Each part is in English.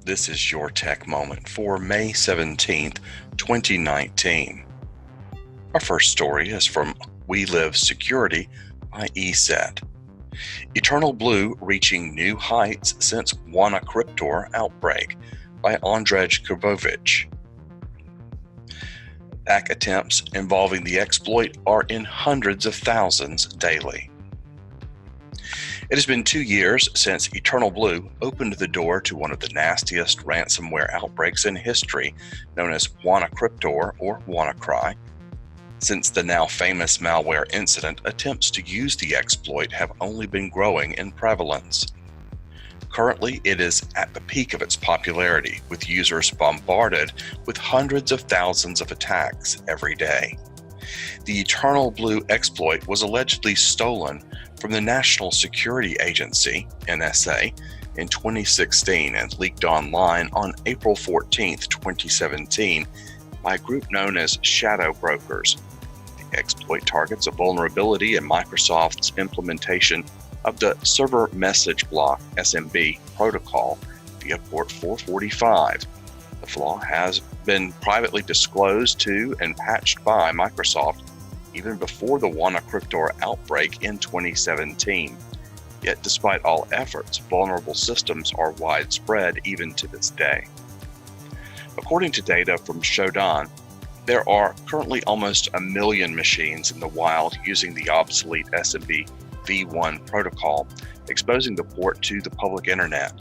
This is your tech moment for May 17th, 2019. Our first story is from We Live Security by ESET. Eternal Blue reaching new heights since WannaCryptor outbreak by Andrej Krvovic. Attack attempts involving the exploit are in hundreds of thousands daily. It has been 2 years since Eternal Blue opened the door to one of the nastiest ransomware outbreaks in history, known as WannaCryptor or WannaCry. Since the now famous malware incident, attempts to use the exploit have only been growing in prevalence. Currently, it is at the peak of its popularity, with users bombarded with hundreds of thousands of attacks every day. The Eternal Blue exploit was allegedly stolen from the National Security Agency, NSA, in 2016 and leaked online on April 14, 2017 by a group known as Shadow Brokers. The exploit targets a vulnerability in Microsoft's implementation of the Server Message Block (SMB) protocol via port 445. The flaw has been privately disclosed to and patched by Microsoft even before the WannaCryptor outbreak in 2017. Yet despite all efforts, vulnerable systems are widespread even to this day. According to data from Shodan, there are currently almost 1 million machines in the wild using the obsolete SMB v1 protocol, exposing the port to the public internet.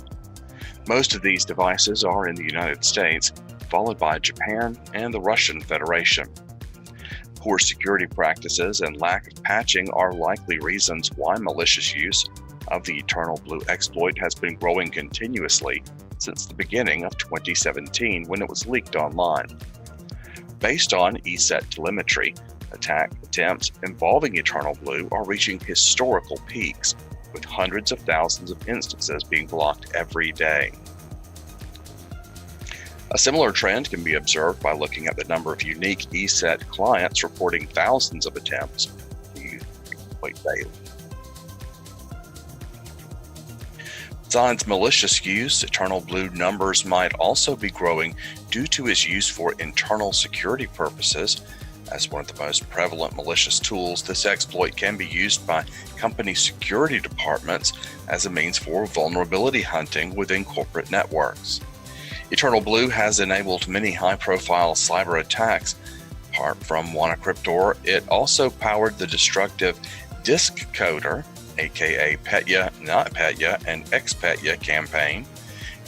Most of these devices are in the United States, followed by Japan and the Russian Federation. Poor security practices and lack of patching are likely reasons why malicious use of the Eternal Blue exploit has been growing continuously since the beginning of 2017 when it was leaked online. Based on ESET telemetry, attack attempts involving Eternal Blue are reaching historical peaks, with hundreds of thousands of instances being blocked every day. A similar trend can be observed by looking at the number of unique ESET clients reporting thousands of attempts to use the exploit daily. Besides malicious use, Eternal Blue numbers might also be growing due to its use for internal security purposes. As one of the most prevalent malicious tools, this exploit can be used by company security departments as a means for vulnerability hunting within corporate networks. Eternal Blue has enabled many high-profile cyber attacks. Apart from WannaCryptor, it also powered the destructive Disk Coder, aka Petya, Not Petya, and Xpetya campaign,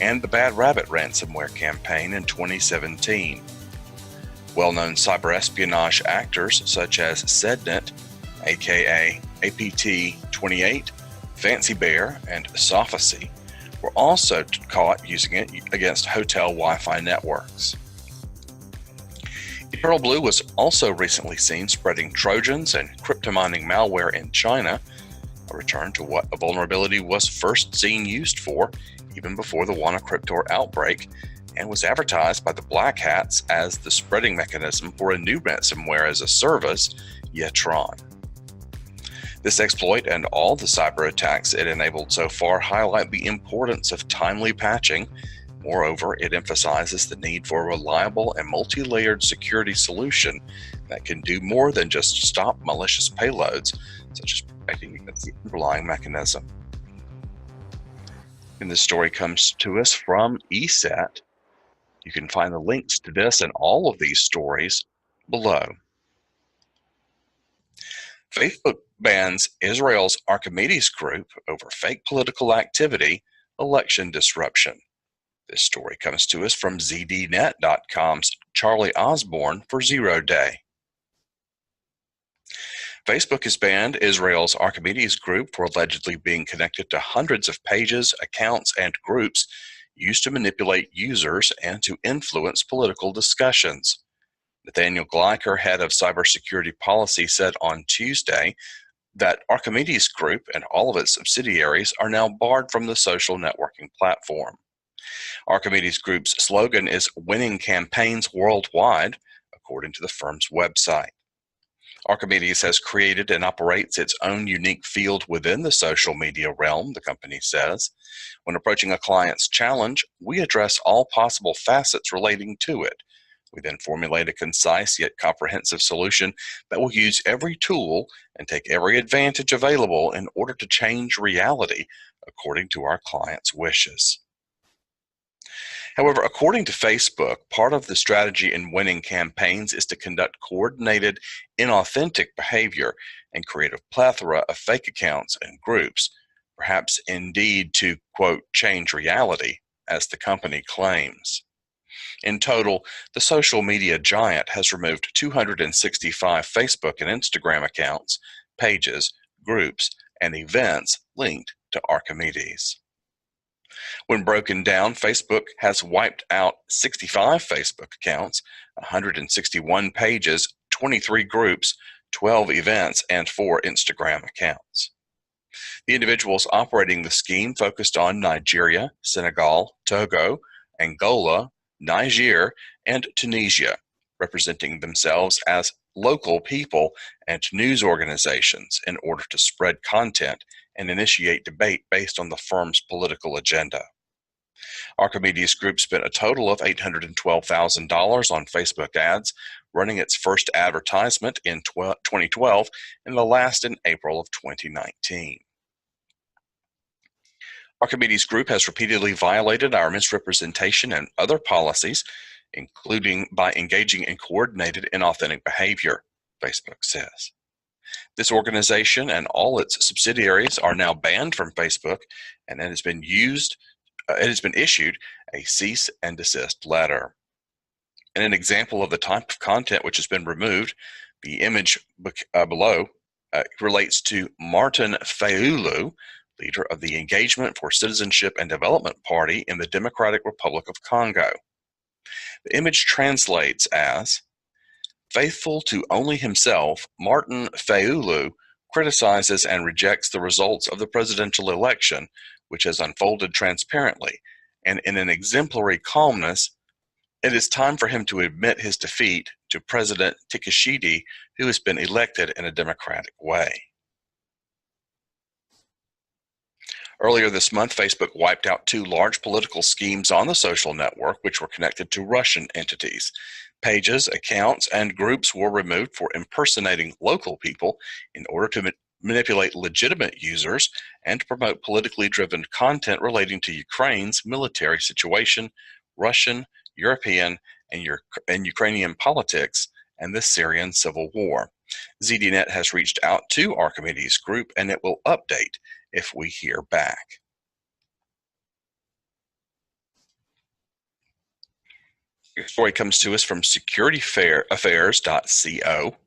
and the Bad Rabbit ransomware campaign in 2017. Well-known cyber espionage actors such as Sednet, aka APT28, Fancy Bear, and Sophacy were also caught using it against hotel Wi-Fi networks. Eternal Blue was also recently seen spreading Trojans and cryptomining malware in China, a return to what a vulnerability was first seen used for even before the WannaCryptor outbreak, and was advertised by the Black Hats as the spreading mechanism for a new ransomware as a service, Yetron. This exploit and all the cyber attacks it enabled so far highlight the importance of timely patching. Moreover, it emphasizes the need for a reliable and multi-layered security solution that can do more than just stop malicious payloads, such as protecting against the underlying mechanism. And this story comes to us from ESET. You can find the links to this and all of these stories below. Facebook bans Israel's Archimedes group over fake political activity, election disruption. This story comes to us from ZDNet.com's Charlie Osborne for 0 Day. Facebook has banned Israel's Archimedes group for allegedly being connected to hundreds of pages, accounts, and groups used to manipulate users and to influence political discussions. Nathaniel Gleicher, head of cybersecurity policy, said on Tuesday that Archimedes Group and all of its subsidiaries are now barred from the social networking platform. Archimedes Group's slogan is "Winning Campaigns Worldwide," according to the firm's website. Archimedes has created and operates its own unique field within the social media realm, the company says. When approaching a client's challenge, we address all possible facets relating to it. We then formulate a concise yet comprehensive solution that will use every tool and take every advantage available in order to change reality according to our client's wishes. However, according to Facebook, part of the strategy in winning campaigns is to conduct coordinated, inauthentic behavior and create a plethora of fake accounts and groups, perhaps indeed to, quote, change reality, as the company claims. In total, the social media giant has removed 265 Facebook and Instagram accounts, pages, groups, and events linked to Archimedes. When broken down, Facebook has wiped out 65 Facebook accounts, 161 pages, 23 groups, 12 events, and 4 Instagram accounts. The individuals operating the scheme focused on Nigeria, Senegal, Togo, Angola, Niger, and Tunisia, representing themselves as local people and news organizations in order to spread content and initiate debate based on the firm's political agenda. Archimedes Group spent a total of $812,000 on Facebook ads, running its first advertisement in 2012 and the last in April of 2019. Archimedes Group has repeatedly violated our misrepresentation and other policies, including by engaging in coordinated inauthentic behavior, Facebook says. This organization and all its subsidiaries are now banned from Facebook, and it has been issued a cease and desist letter. In an example of the type of content which has been removed, the image below relates to Martin Fayulu, leader of the Engagement for Citizenship and Development Party in the Democratic Republic of Congo. The image translates as, "Faithful to only himself, Martin Fayulu criticizes and rejects the results of the presidential election, which has unfolded transparently, and in an exemplary calmness. It is time for him to admit his defeat to President Tshisekedi, who has been elected in a democratic way." Earlier this month, Facebook wiped out 2 large political schemes on the social network which were connected to Russian entities. Pages, accounts, and groups were removed for impersonating local people in order to manipulate legitimate users and to promote politically driven content relating to Ukraine's military situation, Russian, European, and Ukrainian politics, and the Syrian civil war. ZDNet has reached out to Archimedes Group, and it will update if we hear back. Your story comes to us from security-affairs.co.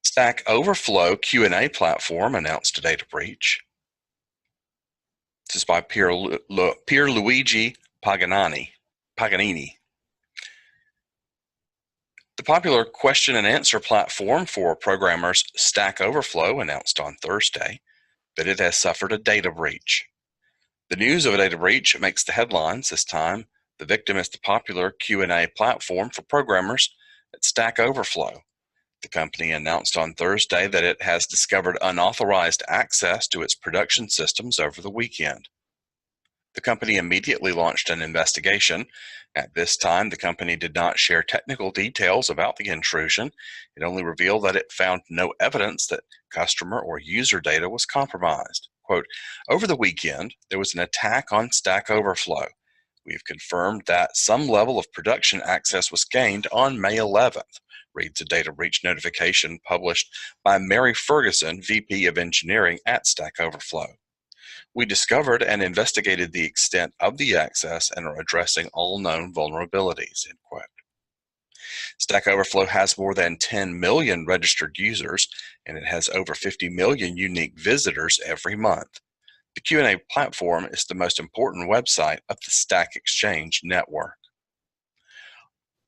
Stack Overflow Q&A platform announced a data breach. This is by Pierluigi Paganini. The popular question and answer platform for programmers Stack Overflow announced on Thursday that it has suffered a data breach. The news of a data breach makes the headlines. This time, the victim is the popular Q&A platform for programmers at Stack Overflow. The company announced on Thursday that it has discovered unauthorized access to its production systems over the weekend. The company immediately launched an investigation. At this time, the company did not share technical details about the intrusion. It only revealed that it found no evidence that customer or user data was compromised. Quote, "Over the weekend, there was an attack on Stack Overflow. We've confirmed that some level of production access was gained on May 11th, reads a data breach notification published by Mary Ferguson, VP of Engineering at Stack Overflow. We discovered and investigated the extent of the access and are addressing all known vulnerabilities," end quote. Stack Overflow has more than 10 million registered users, and it has over 50 million unique visitors every month. The Q&A platform is the most important website of the Stack Exchange network.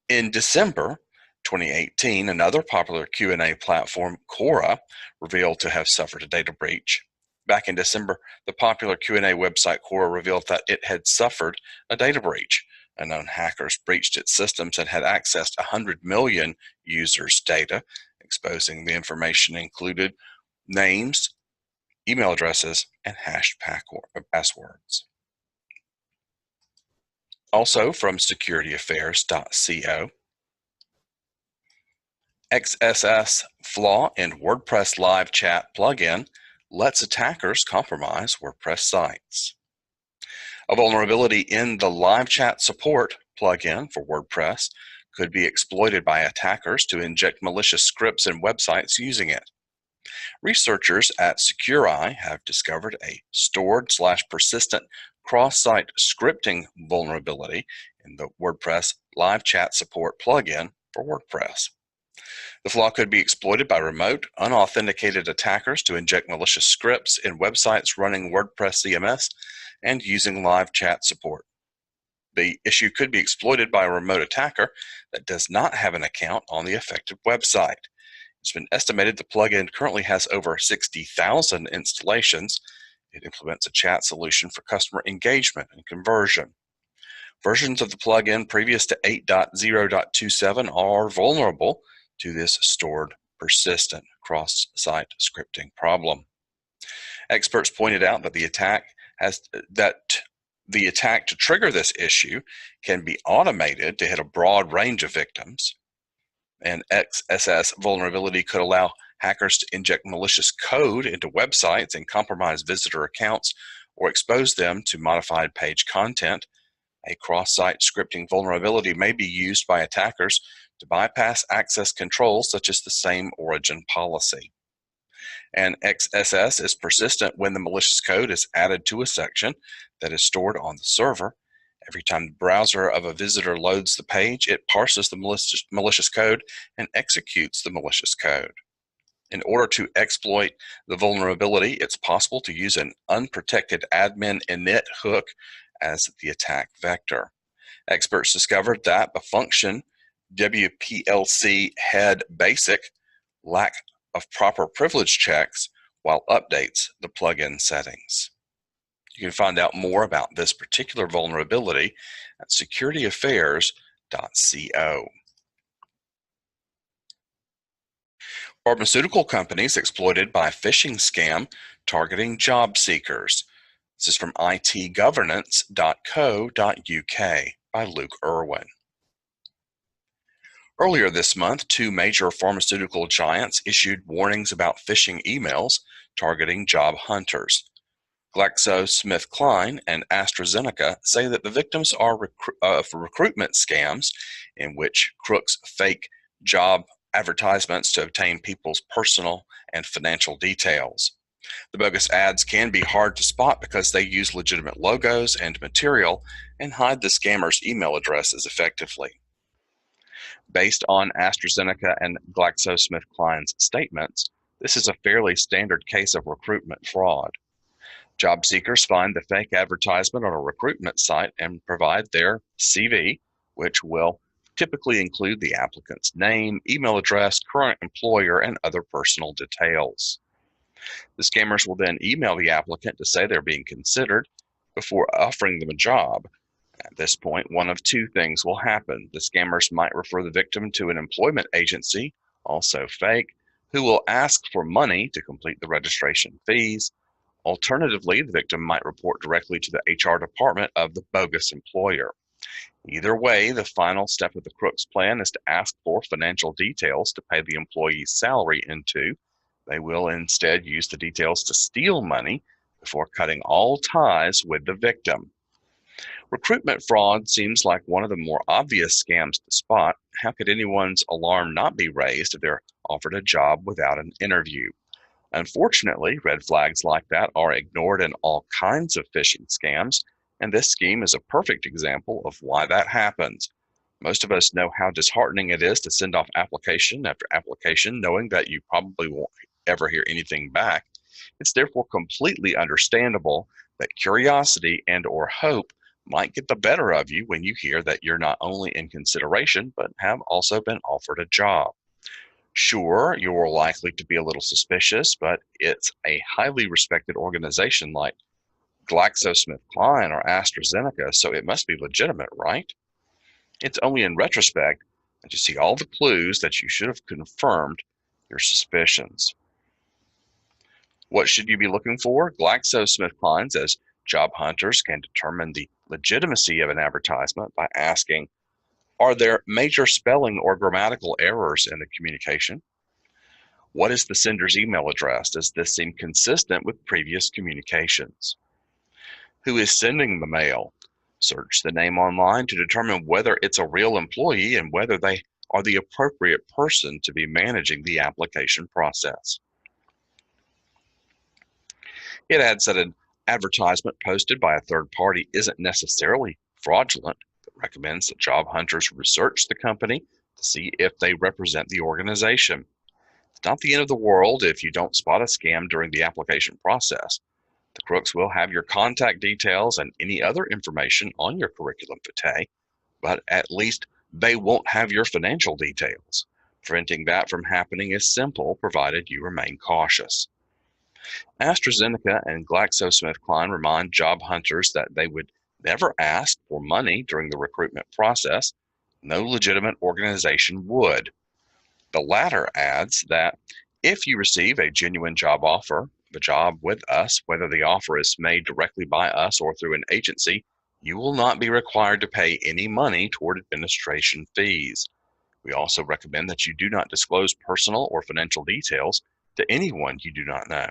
In December 2018, another popular Q&A platform, Quora, revealed to have suffered a data breach. Back in December, the popular Q&A website Quora revealed that it had suffered a data breach. Unknown hackers breached its systems and had accessed 100 million users' data. Exposing the information included names, email addresses, and hashed passwords. Also from securityaffairs.co, XSS flaw in WordPress live chat plugin lets attackers compromise WordPress sites. A vulnerability in the live chat support plugin for WordPress could be exploited by attackers to inject malicious scripts in websites using it. Researchers at Securi have discovered a stored/persistent cross-site scripting vulnerability in the WordPress live chat support plugin for WordPress. The flaw could be exploited by remote, unauthenticated attackers to inject malicious scripts in websites running WordPress CMS and using live chat support. The issue could be exploited by a remote attacker that does not have an account on the affected website. It's been estimated the plugin currently has over 60,000 installations. It implements a chat solution for customer engagement and conversion. Versions of the plugin previous to 8.0.27 are vulnerable to this stored persistent cross-site scripting problem. Experts pointed out that the attack to trigger this issue can be automated to hit a broad range of victims. An XSS vulnerability could allow hackers to inject malicious code into websites and compromise visitor accounts or expose them to modified page content. A cross-site scripting vulnerability may be used by attackers to bypass access controls such as the same origin policy. And XSS is persistent when the malicious code is added to a section that is stored on the server. Every time the browser of a visitor loads the page, it parses the malicious code and executes the malicious code. In order to exploit the vulnerability, it's possible to use an unprotected admin init hook as the attack vector. Experts discovered that the function WPLC head basic lack of proper privilege checks while updates the plugin settings. You can find out more about this particular vulnerability at securityaffairs.co. Pharmaceutical companies exploited by phishing scam targeting job seekers. This is from itgovernance.co.uk by Luke Irwin. Earlier this month, two major pharmaceutical giants issued warnings about phishing emails targeting job hunters. GlaxoSmithKline and AstraZeneca say that the victims are recruitment scams in which crooks fake job advertisements to obtain people's personal and financial details. The bogus ads can be hard to spot because they use legitimate logos and material and hide the scammers' email addresses effectively. Based on AstraZeneca and GlaxoSmithKline's statements, this is a fairly standard case of recruitment fraud. Job seekers find the fake advertisement on a recruitment site and provide their CV, which will typically include the applicant's name, email address, current employer, and other personal details. The scammers will then email the applicant to say they're being considered before offering them a job. At this point, one of two things will happen. The scammers might refer the victim to an employment agency, also fake, who will ask for money to complete the registration fees. Alternatively, the victim might report directly to the HR department of the bogus employer. Either way, the final step of the crook's plan is to ask for financial details to pay the employee's salary into. They will instead use the details to steal money before cutting all ties with the victim. Recruitment fraud seems like one of the more obvious scams to spot. How could anyone's alarm not be raised if they're offered a job without an interview? Unfortunately, red flags like that are ignored in all kinds of phishing scams, and this scheme is a perfect example of why that happens. Most of us know how disheartening it is to send off application after application, knowing that you probably won't ever hear anything back. It's therefore completely understandable that curiosity and/or hope might get the better of you when you hear that you're not only in consideration, but have also been offered a job. Sure, you're likely to be a little suspicious, but it's a highly respected organization like GlaxoSmithKline or AstraZeneca, so it must be legitimate, right? It's only in retrospect that you see all the clues that you should have confirmed your suspicions. What should you be looking for? GlaxoSmithKline says job hunters can determine the legitimacy of an advertisement by asking, are there major spelling or grammatical errors in the communication? What is the sender's email address? Does this seem consistent with previous communications? Who is sending the mail? Search the name online to determine whether it's a real employee and whether they are the appropriate person to be managing the application process. It adds that an advertisement posted by a third party isn't necessarily fraudulent, but recommends that job hunters research the company to see if they represent the organization. It's not the end of the world if you don't spot a scam during the application process. The crooks will have your contact details and any other information on your curriculum vitae, but at least they won't have your financial details. Preventing that from happening is simple, provided you remain cautious. AstraZeneca and GlaxoSmithKline remind job hunters that they would never ask for money during the recruitment process. No legitimate organization would. The latter adds that if you receive a genuine job offer of a job with us, whether the offer is made directly by us or through an agency, you will not be required to pay any money toward administration fees. We also recommend that you do not disclose personal or financial details to anyone you do not know.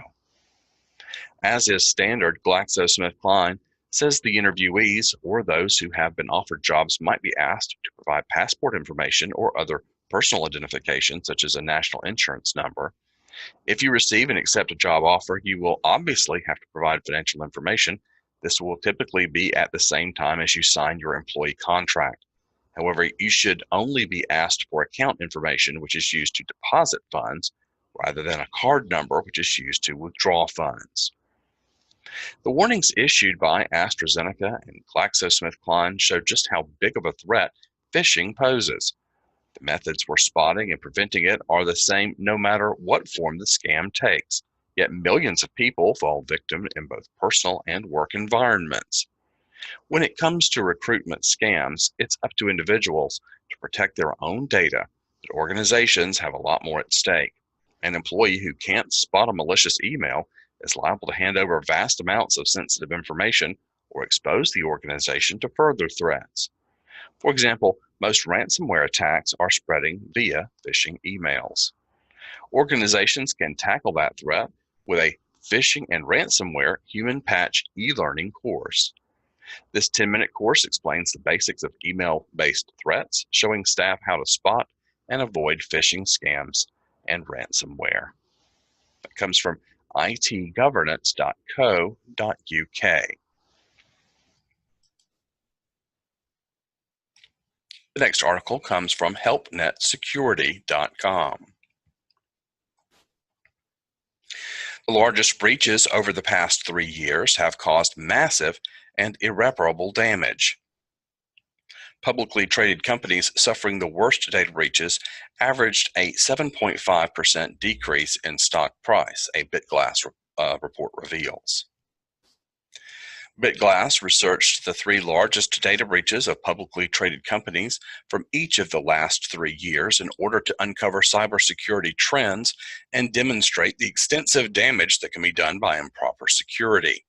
As is standard, GlaxoSmithKline says the interviewees or those who have been offered jobs might be asked to provide passport information or other personal identification, such as a national insurance number. If you receive and accept a job offer, you will obviously have to provide financial information. This will typically be at the same time as you sign your employee contract. However, you should only be asked for account information, which is used to deposit funds, rather than a card number, which is used to withdraw funds. The warnings issued by AstraZeneca and GlaxoSmithKline show just how big of a threat phishing poses. The methods for spotting and preventing it are the same no matter what form the scam takes, yet millions of people fall victim in both personal and work environments. When it comes to recruitment scams, it's up to individuals to protect their own data, but organizations have a lot more at stake. An employee who can't spot a malicious email is liable to hand over vast amounts of sensitive information or expose the organization to further threats. For example, most ransomware attacks are spreading via phishing emails. Organizations can tackle that threat with a Phishing and Ransomware Human Patch e-learning course. This 10-minute course explains the basics of email-based threats, showing staff how to spot and avoid phishing scams and ransomware. That comes from itgovernance.co.uk. The next article comes from helpnetsecurity.com. The largest breaches over the past 3 years have caused massive and irreparable damage. Publicly traded companies suffering the worst data breaches averaged a 7.5% decrease in stock price, a BitGlass report reveals. BitGlass researched the 3 largest data breaches of publicly traded companies from each of the last 3 years in order to uncover cybersecurity trends and demonstrate the extensive damage that can be done by improper security.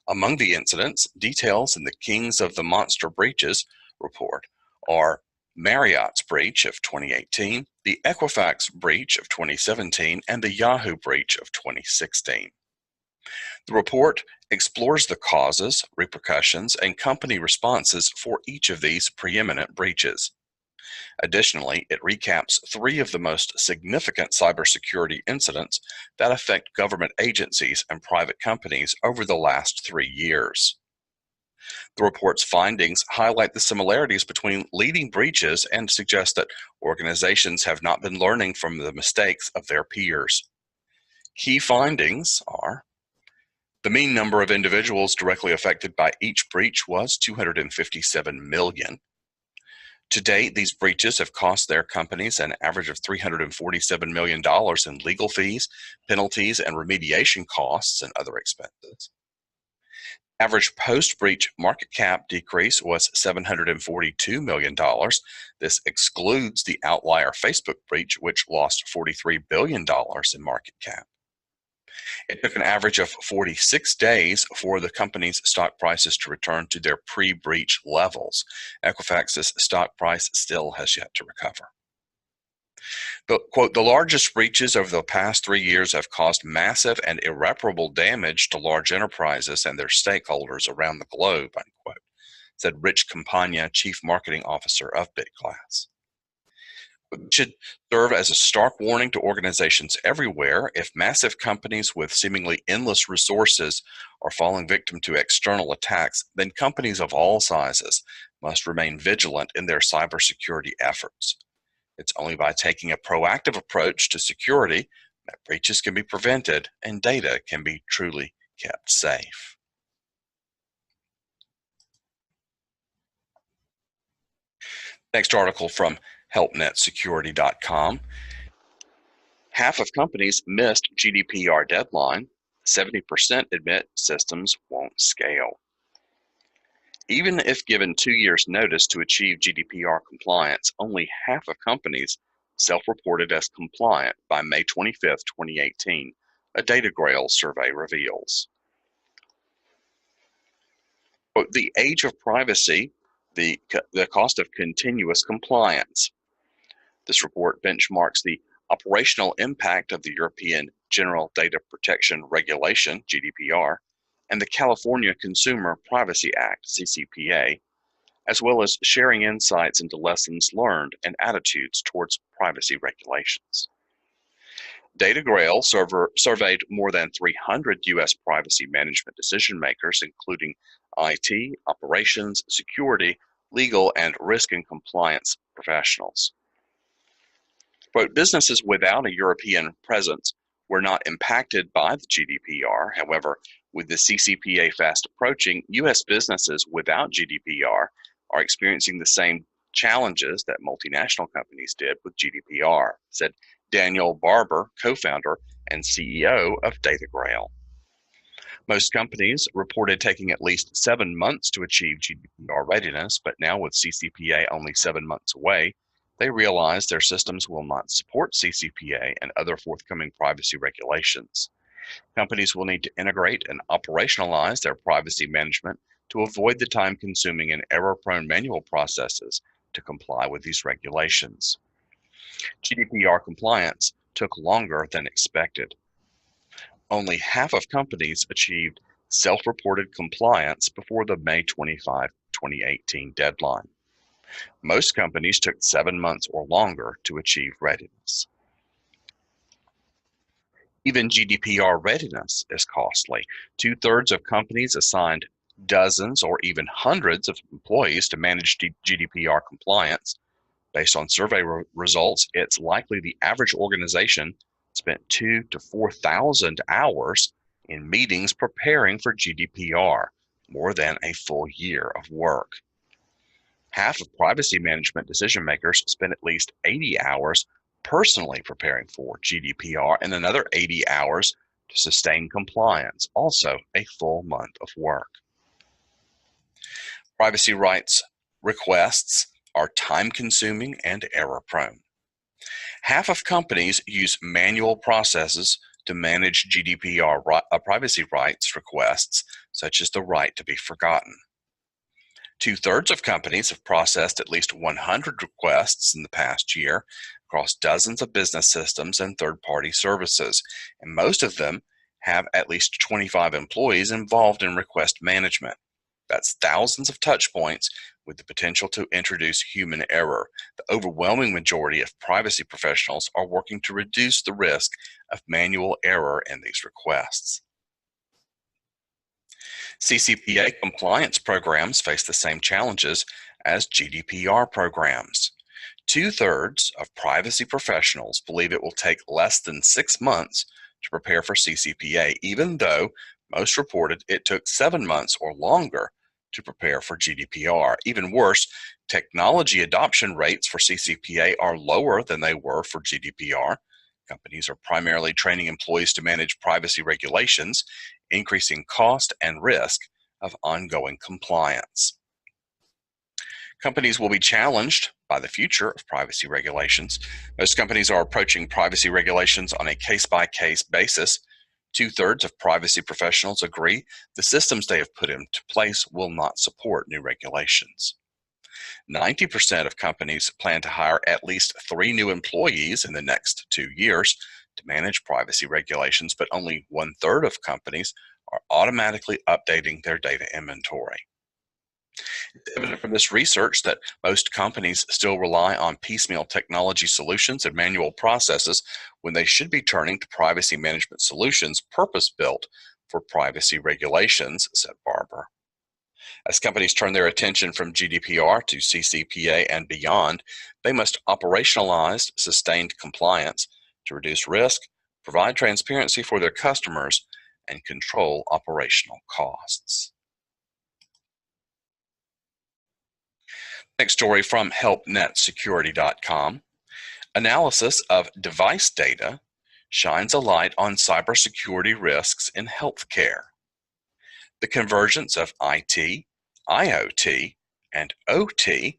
Among the incidents, details in the Kings of the Monster Breaches report are Marriott's breach of 2018, the Equifax breach of 2017, and the Yahoo breach of 2016. The report explores the causes, repercussions, and company responses for each of these preeminent breaches. Additionally, it recaps 3 of the most significant cybersecurity incidents that affect government agencies and private companies over the last 3 years. The report's findings highlight the similarities between leading breaches and suggest that organizations have not been learning from the mistakes of their peers. Key findings are: the mean number of individuals directly affected by each breach was 257 million. To date, these breaches have cost their companies an average of $347 million in legal fees, penalties, and remediation costs and other expenses. Average post-breach market cap decrease was $742 million. This excludes the outlier Facebook breach, which lost $43 billion in market cap. It took an average of 46 days for the company's stock prices to return to their pre-breach levels. Equifax's stock price still has yet to recover. The, quote, the largest breaches over the past 3 years have caused massive and irreparable damage to large enterprises and their stakeholders around the globe, unquote, said Rich Campagna, Chief Marketing Officer of BitClass. It should serve as a stark warning to organizations everywhere. If massive companies with seemingly endless resources are falling victim to external attacks, then companies of all sizes must remain vigilant in their cybersecurity efforts. It's only by taking a proactive approach to security that breaches can be prevented and data can be truly kept safe. Next article from helpnetsecurity.com. Half of companies missed GDPR deadline. 70% admit systems won't scale. Even if given 2 years' notice to achieve GDPR compliance, only half of companies self-reported as compliant by May 25, 2018, a DataGrail survey reveals. The age of privacy, the cost of continuous compliance. This report benchmarks the operational impact of the European General Data Protection Regulation, GDPR, and the California Consumer Privacy Act, CCPA, as well as sharing insights into lessons learned and attitudes towards privacy regulations. DataGrail surveyed more than 300 U.S. privacy management decision makers, including IT, operations, security, legal, and risk and compliance professionals. Quote, businesses without a European presence were not impacted by the GDPR. However, with the CCPA fast approaching, U.S. businesses without GDPR are experiencing the same challenges that multinational companies did with GDPR, said Daniel Barber, co-founder and CEO of DataGrail. Most companies reported taking at least 7 months to achieve GDPR readiness, but now with CCPA only 7 months away, they realize their systems will not support CCPA and other forthcoming privacy regulations. Companies will need to integrate and operationalize their privacy management to avoid the time-consuming and error-prone manual processes to comply with these regulations. GDPR compliance took longer than expected. Only half of companies achieved self-reported compliance before the May 25, 2018 deadline. Most companies took 7 months or longer to achieve readiness. Even GDPR readiness is costly. 2/3 of companies assigned dozens or even hundreds of employees to manage GDPR compliance. Based on survey results, it's likely the average organization spent 2,000 to 4,000 hours in meetings preparing for GDPR, more than a full year of work. Half of privacy management decision makers spend at least 80 hours personally preparing for GDPR and another 80 hours to sustain compliance, also a full month of work. Privacy rights requests are time-consuming and error-prone. Half of companies use manual processes to manage GDPR privacy rights requests, such as the right to be forgotten. 2/3 of companies have processed at least 100 requests in the past year across dozens of business systems and third-party services, and most of them have at least 25 employees involved in request management. That's thousands of touch points with the potential to introduce human error. The overwhelming majority of privacy professionals are working to reduce the risk of manual error in these requests. CCPA compliance programs face the same challenges as GDPR programs. 2/3 of privacy professionals believe it will take less than 6 months to prepare for CCPA, even though most reported it took 7 months or longer to prepare for GDPR. Even worse, technology adoption rates for CCPA are lower than they were for GDPR. Companies are primarily training employees to manage privacy regulations, increasing cost and risk of ongoing compliance. Companies will be challenged by the future of privacy regulations. Most companies are approaching privacy regulations on a case-by-case basis. 2/3 of privacy professionals agree the systems they have put into place will not support new regulations. 90% of companies plan to hire at least 3 new employees in the next 2 years to manage privacy regulations, but only 1/3 of companies are automatically updating their data inventory. It's evident from this research that most companies still rely on piecemeal technology solutions and manual processes when they should be turning to privacy management solutions purpose-built for privacy regulations, said Barber. As companies turn their attention from GDPR to CCPA and beyond, they must operationalize sustained compliance to reduce risk, provide transparency for their customers, and control operational costs. Next story from helpnetsecurity.com. Analysis of device data shines a light on cybersecurity risks in healthcare. The convergence of IT, IoT, and OT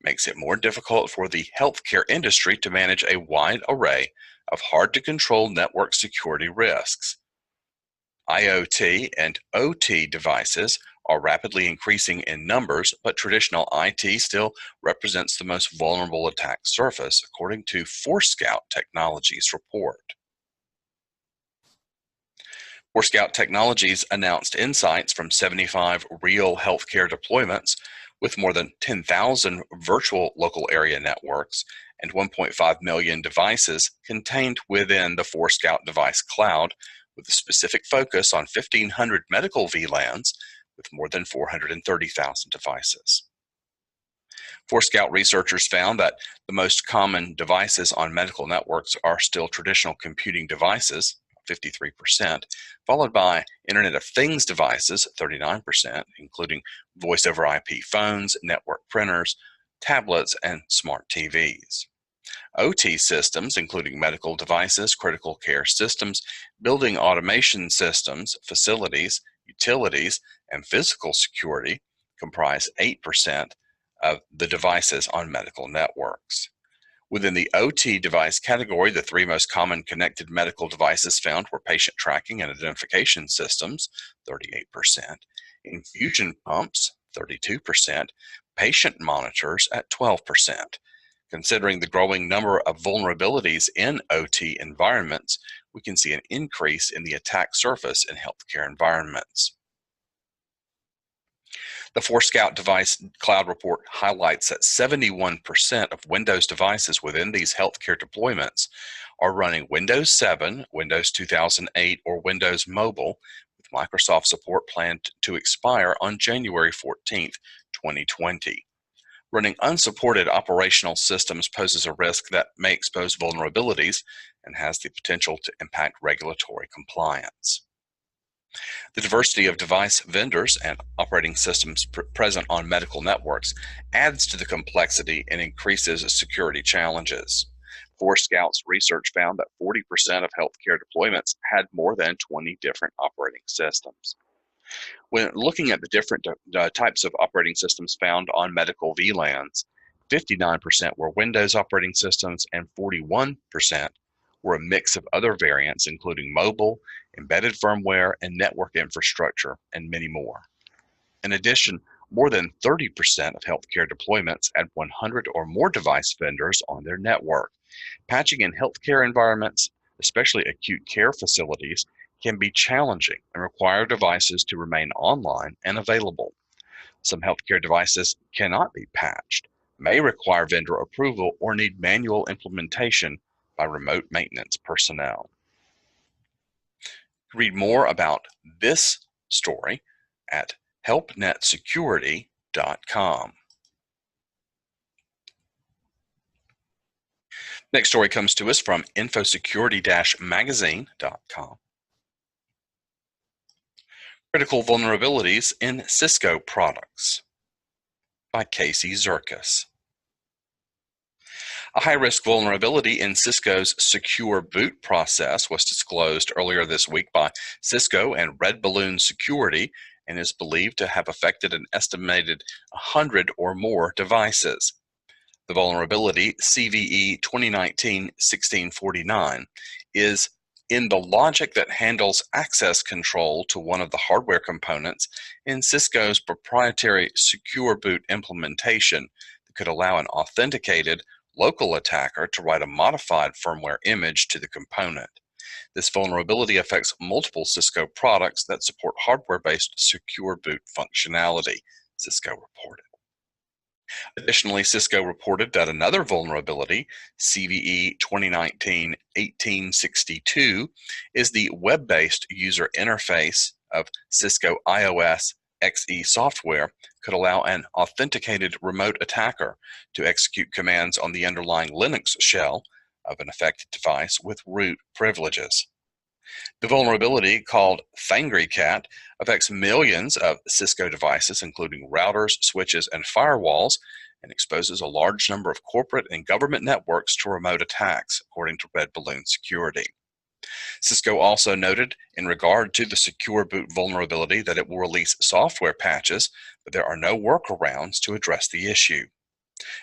makes it more difficult for the healthcare industry to manage a wide array of hard-to-control network security risks. IoT and OT devices are rapidly increasing in numbers, but traditional IT still represents the most vulnerable attack surface, according to Forescout Technologies report. Forescout Technologies announced insights from 75 real healthcare deployments with more than 10,000 virtual local area networks and 1.5 million devices contained within the Forescout device cloud, with a specific focus on 1,500 medical VLANs with more than 430,000 devices. Forescout researchers found that the most common devices on medical networks are still traditional computing devices, 53%, followed by Internet of Things devices, 39%, including voice over IP phones, network printers, tablets, and smart TVs. OT systems, including medical devices, critical care systems, building automation systems, facilities, utilities, and physical security, comprise 8% of the devices on medical networks. Within the OT device category, the 3 most common connected medical devices found were patient tracking and identification systems, 38%, infusion pumps, 32%, patient monitors at 12%. Considering the growing number of vulnerabilities in OT environments, we can see an increase in the attack surface in healthcare environments. The Forescout Device Cloud report highlights that 71% of Windows devices within these healthcare deployments are running Windows 7, Windows 2008, or Windows Mobile, with Microsoft support planned to expire on January 14, 2020. Running unsupported operational systems poses a risk that may expose vulnerabilities and has the potential to impact regulatory compliance. The diversity of device vendors and operating systems present on medical networks adds to the complexity and increases security challenges. Forescout's research found that 40% of healthcare deployments had more than 20 different operating systems. When looking at the different types of operating systems found on medical VLANs, 59% were Windows operating systems and 41% were a mix of other variants, including mobile, embedded firmware, and network infrastructure, and many more. In addition, more than 30% of healthcare deployments had 100 or more device vendors on their network. Patching in healthcare environments, especially acute care facilities, can be challenging and require devices to remain online and available. Some healthcare devices cannot be patched, may require vendor approval, or need manual implementation by remote maintenance personnel. Read more about this story at helpnetsecurity.com. Next story comes to us from infosecurity-magazine.com. Critical Vulnerabilities in Cisco Products by Casey Zerkis. A high-risk vulnerability in Cisco's secure boot process was disclosed earlier this week by Cisco and Red Balloon Security and is believed to have affected an estimated 100 or more devices. The vulnerability, CVE 2019-1649, is in the logic that handles access control to one of the hardware components in Cisco's proprietary secure boot implementation that could allow an authenticated local attacker to write a modified firmware image to the component. This vulnerability affects multiple Cisco products that support hardware-based secure boot functionality, Cisco reported. Additionally, Cisco reported that another vulnerability, CVE 2019-1862, is the web-based user interface of Cisco iOS XE software could allow an authenticated remote attacker to execute commands on the underlying Linux shell of an affected device with root privileges. The vulnerability, called FangryCat, affects millions of Cisco devices, including routers, switches, and firewalls, and exposes a large number of corporate and government networks to remote attacks, according to Red Balloon Security. Cisco also noted in regard to the secure boot vulnerability that it will release software patches, but there are no workarounds to address the issue.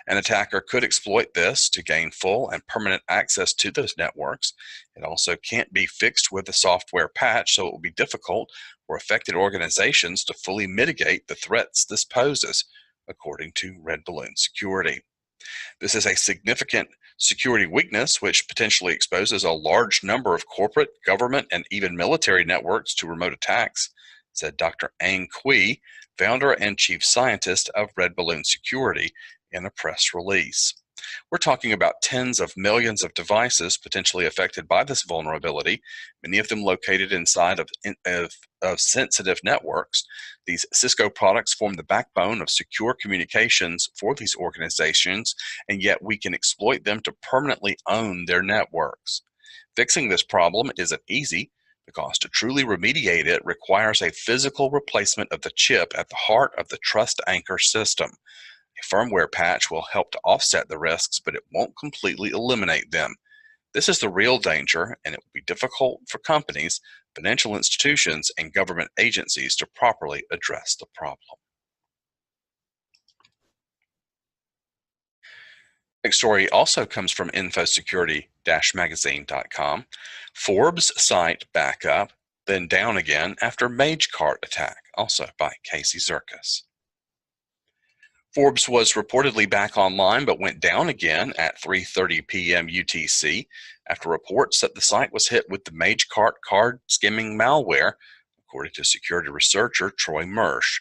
An attacker could exploit this to gain full and permanent access to those networks. It also can't be fixed with a software patch, so it will be difficult for affected organizations to fully mitigate the threats this poses, according to Red Balloon Security. This is a significant security weakness which potentially exposes a large number of corporate, government, and even military networks to remote attacks, said Dr. Ang Kui, founder and chief scientist of Red Balloon Security, in a press release. We're talking about tens of millions of devices potentially affected by this vulnerability, many of them located inside of sensitive networks. These Cisco products form the backbone of secure communications for these organizations, and yet we can exploit them to permanently own their networks. Fixing this problem isn't easy, because to truly remediate it requires a physical replacement of the chip at the heart of the trust anchor system. A firmware patch will help to offset the risks, but it won't completely eliminate them. This is the real danger, and it will be difficult for companies, financial institutions, and government agencies to properly address the problem. Next story also comes from infosecurity-magazine.com. Forbes site back up, then down again after Mage Cart attack, also by Casey Zirkus. Forbes was reportedly back online but went down again at 3:30 p.m. UTC after reports that the site was hit with the Mage Cart card skimming malware, according to security researcher Troy Mersch.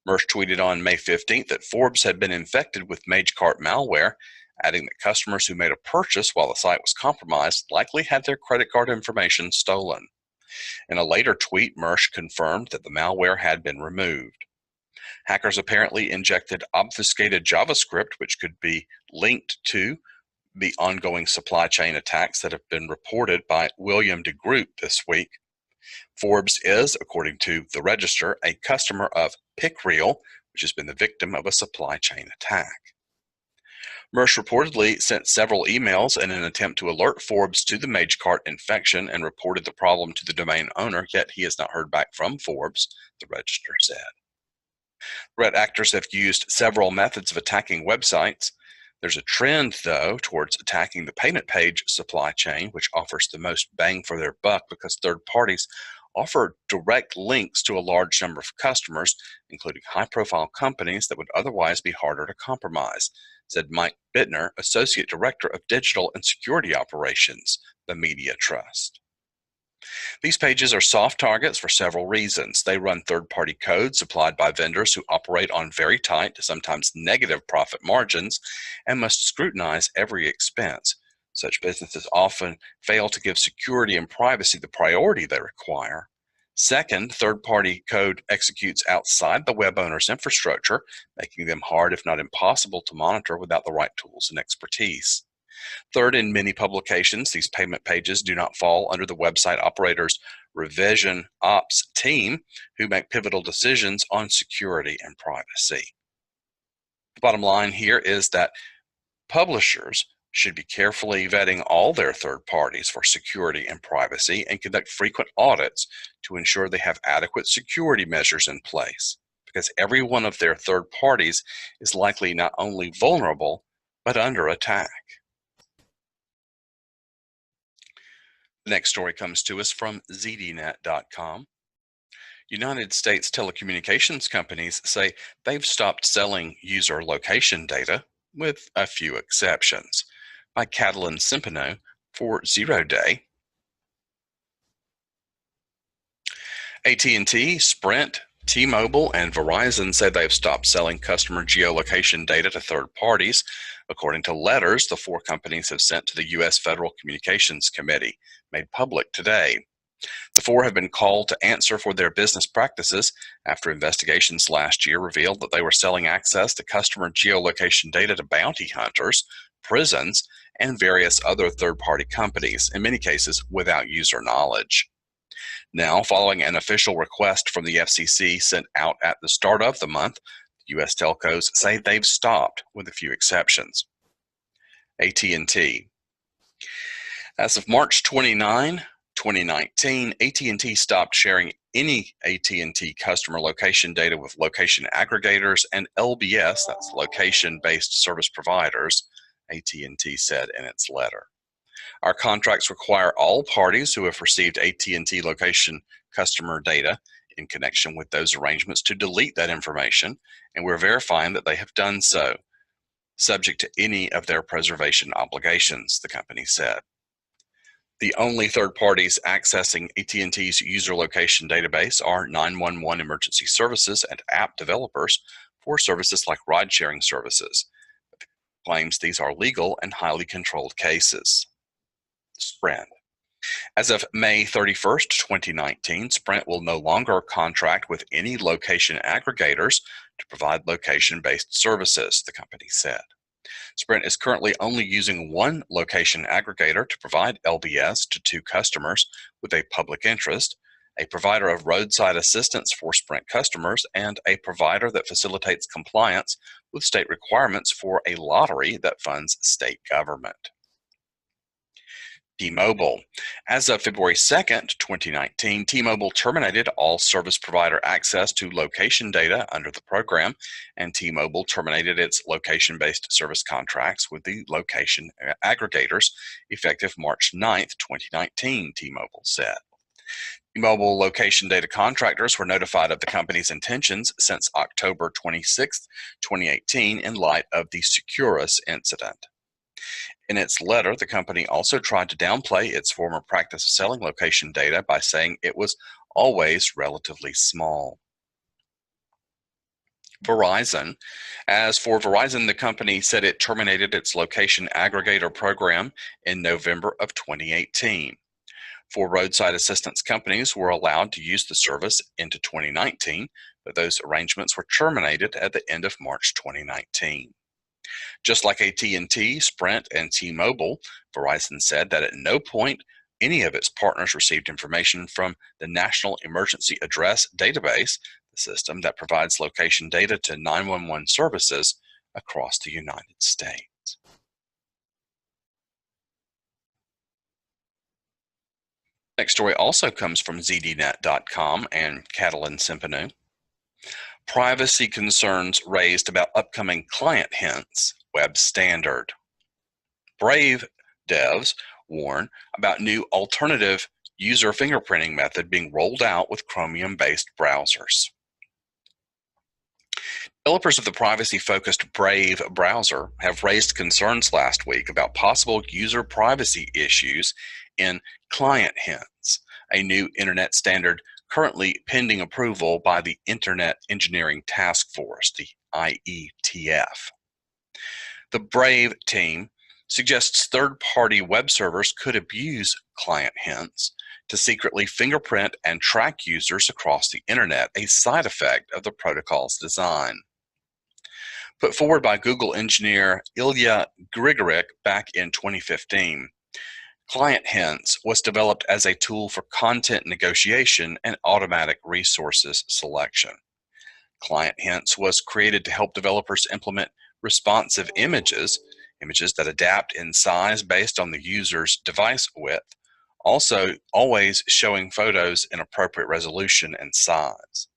Mersch tweeted on May 15th that Forbes had been infected with Mage Cart malware, adding that customers who made a purchase while the site was compromised likely had their credit card information stolen. In a later tweet, Mersch confirmed that the malware had been removed. Hackers apparently injected obfuscated JavaScript, which could be linked to the ongoing supply chain attacks that have been reported by William DeGroot this week. Forbes is, according to the Register, a customer of PickReal, which has been the victim of a supply chain attack. Mersch reportedly sent several emails in an attempt to alert Forbes to the Mage Cart infection and reported the problem to the domain owner, yet he has not heard back from Forbes, the Register said. Threat actors have used several methods of attacking websites. There's a trend, though, towards attacking the payment page supply chain, which offers the most bang for their buck because third parties offer direct links to a large number of customers, including high-profile companies that would otherwise be harder to compromise, said Mike Bittner, Associate Director of Digital and Security Operations, the Media Trust. These pages are soft targets for several reasons. They run third-party code supplied by vendors who operate on very tight, sometimes negative profit margins, and must scrutinize every expense. Such businesses often fail to give security and privacy the priority they require. Second, third-party code executes outside the web owner's infrastructure, making them hard, if not impossible, to monitor without the right tools and expertise. Third, in many publications, these payment pages do not fall under the website operator's revision ops team, who make pivotal decisions on security and privacy. The bottom line here is that publishers should be carefully vetting all their third parties for security and privacy and conduct frequent audits to ensure they have adequate security measures in place, because every one of their third parties is likely not only vulnerable, but under attack. The next story comes to us from zdnet.com. United States telecommunications companies say they've stopped selling user location data, with a few exceptions. By Catalin Simpano for 0 Day. AT&T, Sprint, T-Mobile, and Verizon say they've stopped selling customer geolocation data to third parties, according to letters the four companies have sent to the U.S. Federal Communications Committee, made public today. The four have been called to answer for their business practices after investigations last year revealed that they were selling access to customer geolocation data to bounty hunters, prisons, and various other third-party companies, in many cases without user knowledge. Now, following an official request from the FCC sent out at the start of the month, U.S. telcos say they've stopped, with a few exceptions. AT&T. As of March 29, 2019, AT&T stopped sharing any AT&T customer location data with location aggregators and LBS, that's location-based service providers, AT&T said in its letter. Our contracts require all parties who have received AT&T location customer data in connection with those arrangements to delete that information, and we're verifying that they have done so, subject to any of their preservation obligations, the company said. The only third parties accessing AT&T's user location database are 911 emergency services and app developers for services like ride-sharing services. It claims these are legal and highly controlled cases. Sprint. As of May 31st, 2019, Sprint will no longer contract with any location aggregators to provide location-based services, the company said. Sprint is currently only using one location aggregator to provide LBS to two customers with a public interest, a provider of roadside assistance for Sprint customers, and a provider that facilitates compliance with state requirements for a lottery that funds state government. T-Mobile. As of February 2nd, 2019, T-Mobile terminated all service provider access to location data under the program, and T-Mobile terminated its location-based service contracts with the location aggregators effective March 9th, 2019, T-Mobile said. T-Mobile location data contractors were notified of the company's intentions since October 26th, 2018, in light of the Securus incident. In its letter, the company also tried to downplay its former practice of selling location data by saying it was always relatively small. Verizon. As for Verizon, the company said it terminated its location aggregator program in November of 2018. Four roadside assistance companies were allowed to use the service into 2019, but those arrangements were terminated at the end of March 2019. Just like AT&T, Sprint, and T-Mobile, Verizon said that at no point any of its partners received information from the National Emergency Address Database, the system that provides location data to 911 services across the United States. Next story also comes from zdnet.com and Catalin Simpano. Privacy concerns raised about upcoming client hints web standard. Brave devs warn about new alternative user fingerprinting method being rolled out with Chromium-based browsers. Developers of the privacy-focused Brave browser have raised concerns last week about possible user privacy issues in client hints, a new internet standard currently pending approval by the Internet Engineering Task Force, the IETF. The Brave team suggests third-party web servers could abuse client hints to secretly fingerprint and track users across the internet, a side effect of the protocol's design. Put forward by Google engineer Ilya Grigorik back in 2015, Client Hints was developed as a tool for content negotiation and automatic resources selection. Client Hints was created to help developers implement responsive images Images that adapt in size based on the user's device width, also always showing photos in appropriate resolution and size.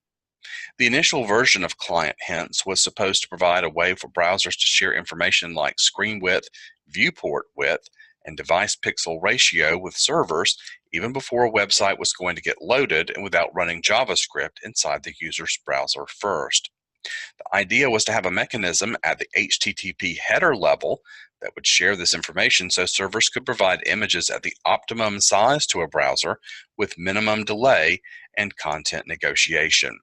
The initial version of Client Hints was supposed to provide a way for browsers to share information like screen width, viewport width, and device pixel ratio with servers even before a website was going to get loaded and without running JavaScript inside the user's browser first. The idea was to have a mechanism at the HTTP header level that would share this information so servers could provide images at the optimum size to a browser with minimum delay and content negotiation.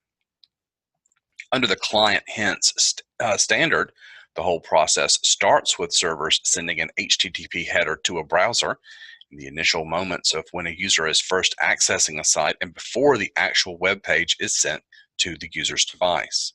Under the Client Hints standard, the whole process starts with servers sending an HTTP header to a browser in the initial moments of when a user is first accessing a site and before the actual web page is sent to the user's device.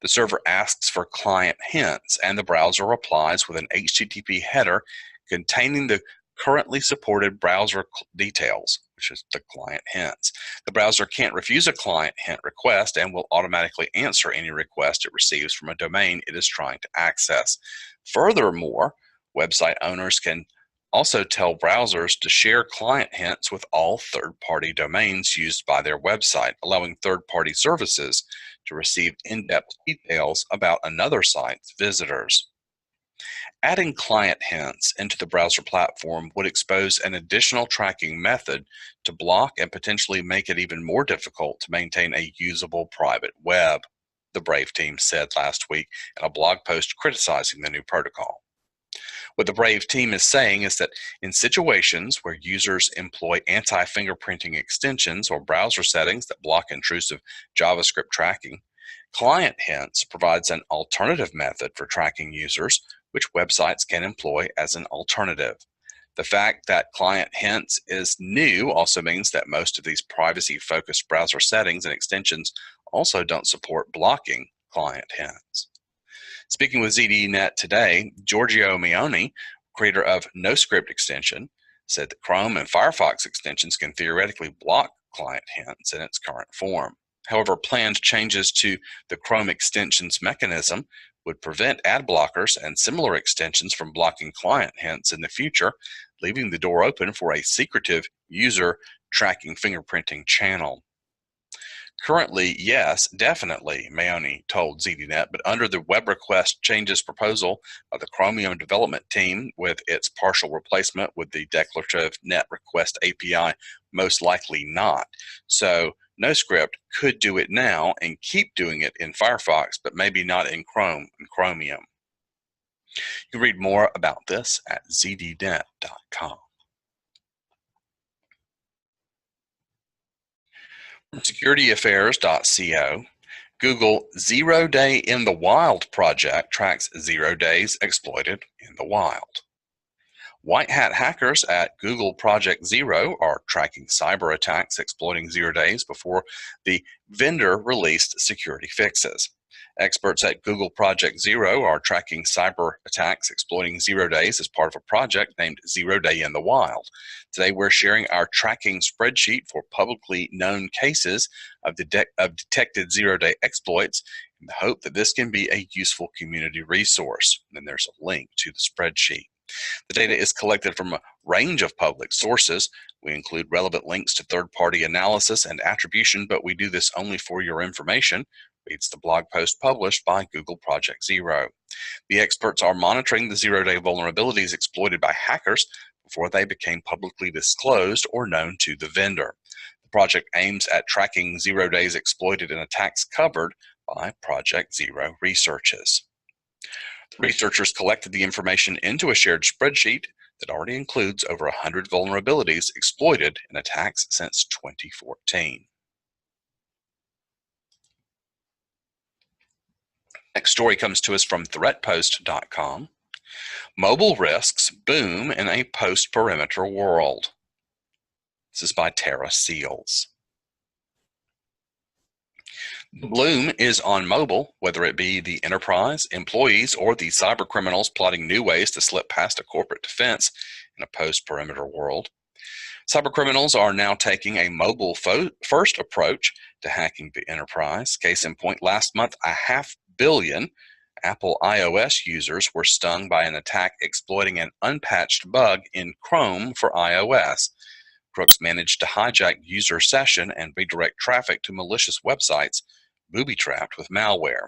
The server asks for Client Hints, and the browser replies with an HTTP header containing the currently supported browser details, which is the Client Hints. The browser can't refuse a Client Hint request and will automatically answer any request it receives from a domain it is trying to access. Furthermore, website owners can also tell browsers to share Client Hints with all third-party domains used by their website, allowing third-party services to receive in-depth details about another site's visitors. Adding Client Hints into the browser platform would expose an additional tracking method to block and potentially make it even more difficult to maintain a usable private web, the Brave team said last week in a blog post criticizing the new protocol. What the Brave team is saying is that in situations where users employ anti-fingerprinting extensions or browser settings that block intrusive JavaScript tracking, Client Hints provides an alternative method for tracking users, which websites can employ as an alternative. The fact that Client Hints is new also means that most of these privacy-focused browser settings and extensions also don't support blocking Client Hints. Speaking with ZDNet today, Giorgio Meoni, creator of NoScript extension, said that Chrome and Firefox extensions can theoretically block Client Hints in its current form. However, planned changes to the Chrome extensions mechanism would prevent ad blockers and similar extensions from blocking Client Hints in the future, leaving the door open for a secretive user tracking fingerprinting channel. Currently, yes, definitely, Meoni told ZDNet, but under the web request changes proposal of the Chromium development team with its partial replacement with the declarative net request API, most likely not. So NoScript could do it now and keep doing it in Firefox, but maybe not in Chrome and Chromium. You can read more about this at zdnet.com. From securityaffairs.co, Google Zero Day in the Wild project tracks 0 days exploited in the wild. White hat hackers at Google Project Zero are tracking cyber attacks exploiting 0 days before the vendor released security fixes. Experts at Google Project Zero are tracking cyber attacks exploiting 0 days as part of a project named 0 Day in the Wild. Today we're sharing our tracking spreadsheet for publicly known cases of detected 0 day exploits in the hope that this can be a useful community resource. And then there's a link to the spreadsheet. The data is collected from a range of public sources. We include relevant links to third-party analysis and attribution, but we do this only for your information, reads the blog post published by Google Project Zero. The experts are monitoring the 0 day vulnerabilities exploited by hackers before they became publicly disclosed or known to the vendor. The project aims at tracking 0 days exploited in attacks covered by Project Zero researches. The researchers collected the information into a shared spreadsheet that already includes over 100 vulnerabilities exploited in attacks since 2014. Next story comes to us from threatpost.com. Mobile risks boom in a post-perimeter world. This is by Tara Seals. The bloom is on mobile, whether it be the enterprise, employees, or the cyber criminals plotting new ways to slip past a corporate defense in a post-perimeter world. Cyber criminals are now taking a mobile-first approach to hacking the enterprise. Case in point, last month, 500 million Apple iOS users were stung by an attack exploiting an unpatched bug in Chrome for iOS. Crooks managed to hijack user session and redirect traffic to malicious websites, booby-trapped with malware.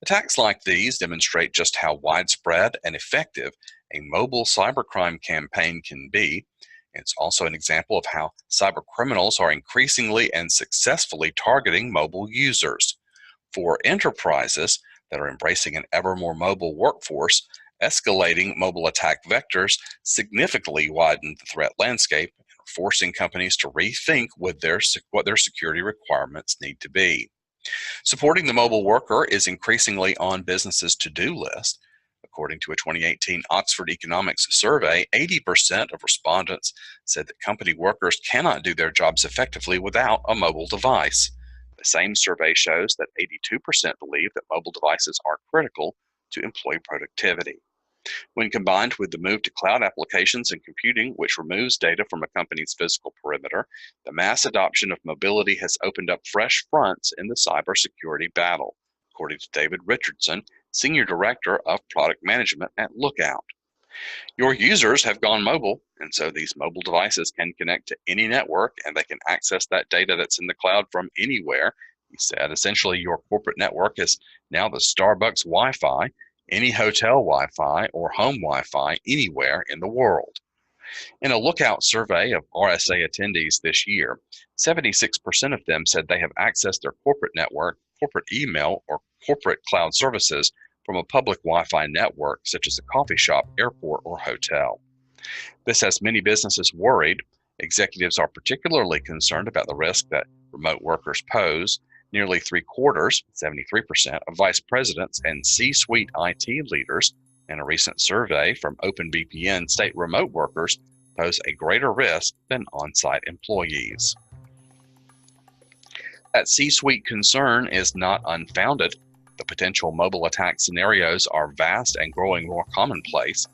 Attacks like these demonstrate just how widespread and effective a mobile cybercrime campaign can be. It's also an example of how cybercriminals are increasingly and successfully targeting mobile users. For enterprises that are embracing an ever more mobile workforce, escalating mobile attack vectors significantly widen the threat landscape, forcing companies to rethink what their security requirements need to be. Supporting the mobile worker is increasingly on businesses' to-do list. According to a 2018 Oxford Economics survey, 80% of respondents said that company workers cannot do their jobs effectively without a mobile device. The same survey shows that 82% believe that mobile devices are critical to employee productivity. When combined with the move to cloud applications and computing, which removes data from a company's physical perimeter, the mass adoption of mobility has opened up fresh fronts in the cybersecurity battle, according to David Richardson, Senior Director of Product Management at Lookout. Your users have gone mobile, and so these mobile devices can connect to any network and they can access that data that's in the cloud from anywhere. He said, essentially, your corporate network is now the Starbucks Wi-Fi, any hotel Wi-Fi, or home Wi-Fi anywhere in the world. In a Lookout survey of RSA attendees this year, 76% of them said they have accessed their corporate network, corporate email, or corporate cloud services from a public Wi-Fi network, such as a coffee shop, airport, or hotel. This has many businesses worried. Executives are particularly concerned about the risk that remote workers pose. Nearly three-quarters, 73%, of vice presidents and C-suite IT leaders in a recent survey from OpenVPN state remote workers pose a greater risk than on-site employees. That C-suite concern is not unfounded. The potential mobile attack scenarios are vast and growing more commonplace.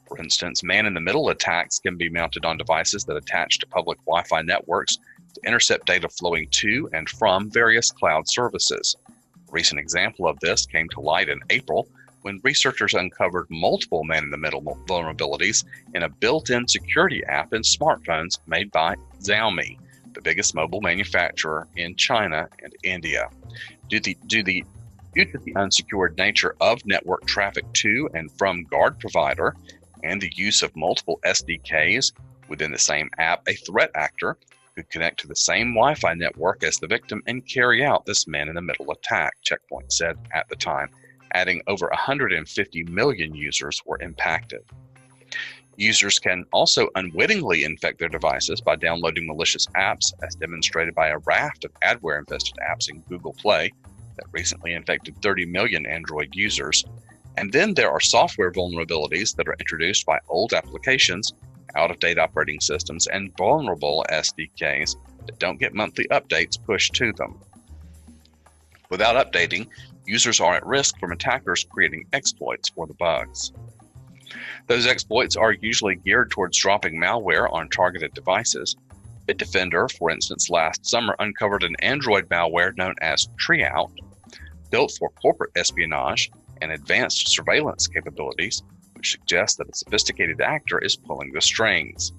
For instance, man-in-the-middle attacks can be mounted on devices that attach to public Wi-Fi networks to intercept data flowing to and from various cloud services. A recent example of this came to light in April when researchers uncovered multiple man-in-the-middle vulnerabilities in a built-in security app in smartphones made by Xiaomi, the biggest mobile manufacturer in China and India. Due to the unsecured nature of network traffic to and from guard provider and the use of multiple SDKs within the same app, a threat actor could connect to the same Wi-Fi network as the victim and carry out this man-in-the-middle attack, Check Point said at the time, adding over 150 million users were impacted. Users can also unwittingly infect their devices by downloading malicious apps, as demonstrated by a raft of adware-infested apps in Google Play that recently infected 30 million Android users. And then there are software vulnerabilities that are introduced by old applications, out-of-date operating systems, and vulnerable SDKs that don't get monthly updates pushed to them. Without updating, users are at risk from attackers creating exploits for the bugs. Those exploits are usually geared towards dropping malware on targeted devices. Bitdefender, for instance, last summer uncovered an Android malware known as Treeout, built for corporate espionage and advanced surveillance capabilities, which suggests that a sophisticated actor is pulling the strings.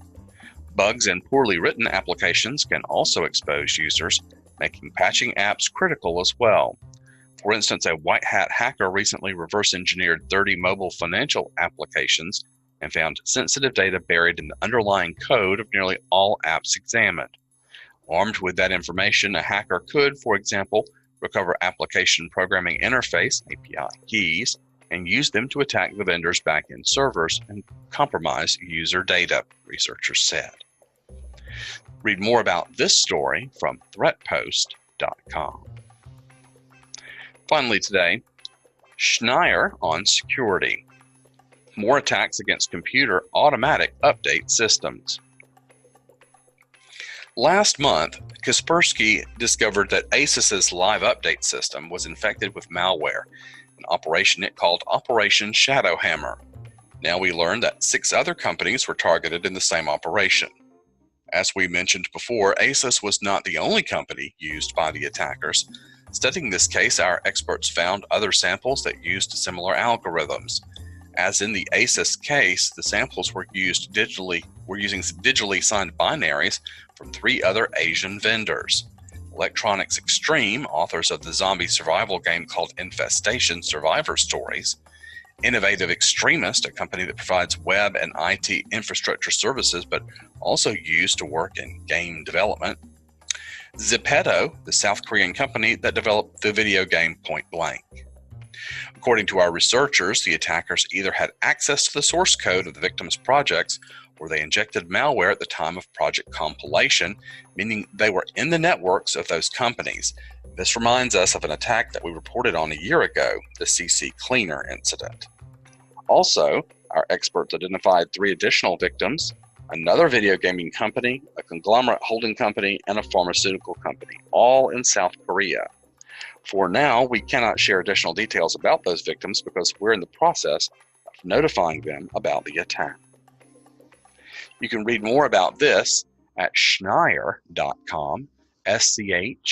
Bugs in poorly written applications can also expose users, making patching apps critical as well. For instance, a white hat hacker recently reverse engineered 30 mobile financial applications and found sensitive data buried in the underlying code of nearly all apps examined. Armed with that information, a hacker could, for example, recover application programming interface (API) keys and use them to attack the vendor's back-end servers and compromise user data, researchers said. Read more about this story from threatpost.com. Finally today, Schneier on security. More attacks against computer automatic update systems. Last month, Kaspersky discovered that ASUS's live update system was infected with malware, an operation it called Operation Shadowhammer. Now we learned that 6 other companies were targeted in the same operation. As we mentioned before, ASUS was not the only company used by the attackers. Studying this case, our experts found other samples that used similar algorithms. As in the ASUS case, the samples were using digitally signed binaries from 3 other Asian vendors. Electronics Extreme, authors of the zombie survival game called Infestation Survivor Stories. Innovative Extremist, a company that provides web and IT infrastructure services but also used to work in game development. Zepeto, the South Korean company that developed the video game Point Blank. According to our researchers, the attackers either had access to the source code of the victims' projects or they injected malware at the time of project compilation, meaning they were in the networks of those companies. This reminds us of an attack that we reported on a year ago, the CC Cleaner incident. Also, our experts identified 3 additional victims: another video gaming company, a conglomerate holding company, and a pharmaceutical company, all in South Korea. For now, we cannot share additional details about those victims because we're in the process of notifying them about the attack. You can read more about this at schneier.com, SCHNEIER.com.